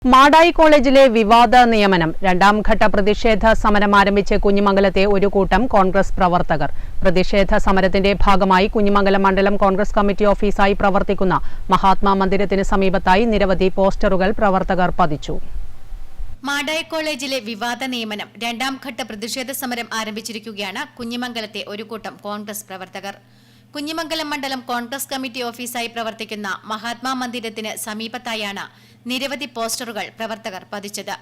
മാടായി കോളേജിലെ വിവാദ നിയമനം രണ്ടാം ഘട്ട പ്രതിഷേധ സമരം ആരംഭിച്ച് കുഞ്ഞിമംഗലത്തെ ഒരു കൂട്ടം കോൺഗ്രസ് പ്രവർത്തകർ. പ്രതിഷേധ സമരത്തിന്റെ ഭാഗമായി കുഞ്ഞിമംഗലം മണ്ഡലം കോൺഗ്രസ് കമ്മിറ്റി ഓഫീസായി പ്രവർത്തിക്കുന്ന മഹാത്മാ മന്ദിരത്തിന് സമീപത്തായി നിരവധി പോസ്റ്ററുകൾ പ്രവർത്തകർ പതിച്ചു. മാടായി കോളേജിലെ വിവാദ നിയമനം രണ്ടാം ഘട്ട പ്രതിഷേധ സമരം ആരംഭിച്ചിരിക്കുകയാണ് കുഞ്ഞിമംഗലത്തെ ഒരു കൂട്ടം കോൺഗ്രസ് പ്രവർത്തകർ. കുഞ്ഞിമംഗലം മണ്ഡലം കോൺഗ്രസ് കമ്മിറ്റി ഓഫീസായി പ്രവർത്തിക്കുന്ന മഹാത്മാ മന്ദിരത്തിന് സമീപത്തായാണ് നിരവധി പോസ്റ്ററുകൾ പ്രവർത്തകർ പതിച്ചത്.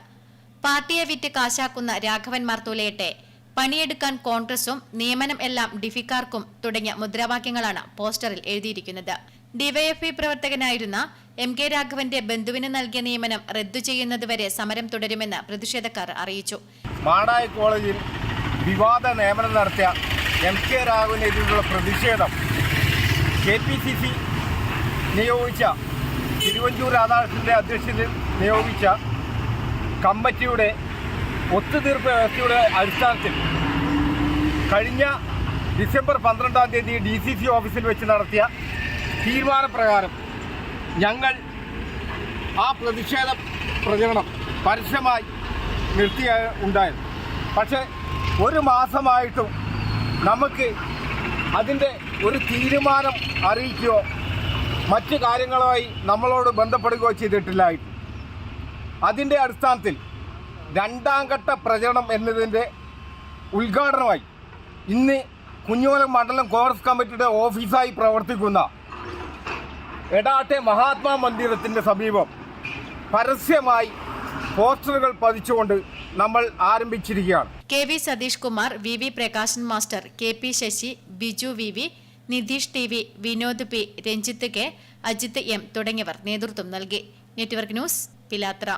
പാർട്ടിയെ വിറ്റ് കാശാക്കുന്ന രാഘവൻ മാർത്തൂലയട്ടെ, പണിയെടുക്കാൻ കോൺഗ്രസും, നിയമനം എല്ലാം ഡിഫിക്കാർക്കും തുടങ്ങിയ മുദ്രാവാക്യങ്ങളാണ് പോസ്റ്ററിൽ എഴുതിയിരിക്കുന്നത്. ഡിവൈഎഫ്ഐ പ്രവർത്തകനായിരുന്ന MK രാഘവന്റെ ബന്ധുവിന് നൽകിയ നിയമനം റദ്ദു ചെയ്യുന്നതുവരെ സമരം തുടരുമെന്ന് പ്രതിഷേധക്കാർ അറിയിച്ചു. മാടായി കോളേജിൽ വിവാദ നിയമനം നടത്തിയ MK രാഘവനെതിരെയുള്ള പ്രതിഷേധം KPCC നിയോഗിച്ച തിരുവഞ്ചൂർ രാധാകൃഷ്ണന്റെ അധ്യക്ഷതയിൽ നിയോഗിച്ച കമ്മിറ്റിയുടെ ഒത്തുതീർപ്പ് വ്യവസ്ഥയുടെ അടിസ്ഥാനത്തിൽ കഴിഞ്ഞ ഡിസംബർ 12-ാം തീയതി DCC ഓഫീസിൽ വെച്ച് നടത്തിയ തീരുമാനപ്രകാരം ഞങ്ങൾ ആ പ്രതിഷേധ പ്രചരണം പരസ്യമായി നിർത്തിയുണ്ടായിരുന്നു. പക്ഷേ ഒരു മാസമായിട്ടും നമുക്ക് അതിൻ്റെ ഒരു തീരുമാനം അറിയിക്കുകയോ മറ്റ് കാര്യങ്ങളുമായി നമ്മളോട് ബന്ധപ്പെടുകയോ ചെയ്തിട്ടില്ലായിരുന്നു. അതിൻ്റെ അടിസ്ഥാനത്തിൽ രണ്ടാം ഘട്ട പ്രചരണം എന്നതിൻ്റെ ഉദ്ഘാടനമായി ഇന്ന് കുഞ്ഞിമംഗലം മണ്ഡലം കോൺഗ്രസ് കമ്മിറ്റിയുടെ ഓഫീസായി പ്രവർത്തിക്കുന്ന എടാട്ടെ മഹാത്മാ മന്ദിരത്തിൻ്റെ സമീപം പരസ്യമായി പോസ്റ്ററുകൾ പതിച്ചുകൊണ്ട് നമ്മൾ ആരംഭിച്ചിരിക്കുകയാണ്. KV Satheesh Kumar, VV Prakashan master, KP Sasi, Biju VV, Nitheesh TV, Vinod P, Ranjith K, Ajith M തുടങ്ങിയവർ നേതൃത്വം നൽകി. നെറ്റ്വർക്ക് ന്യൂസ്, പിലാത്ര.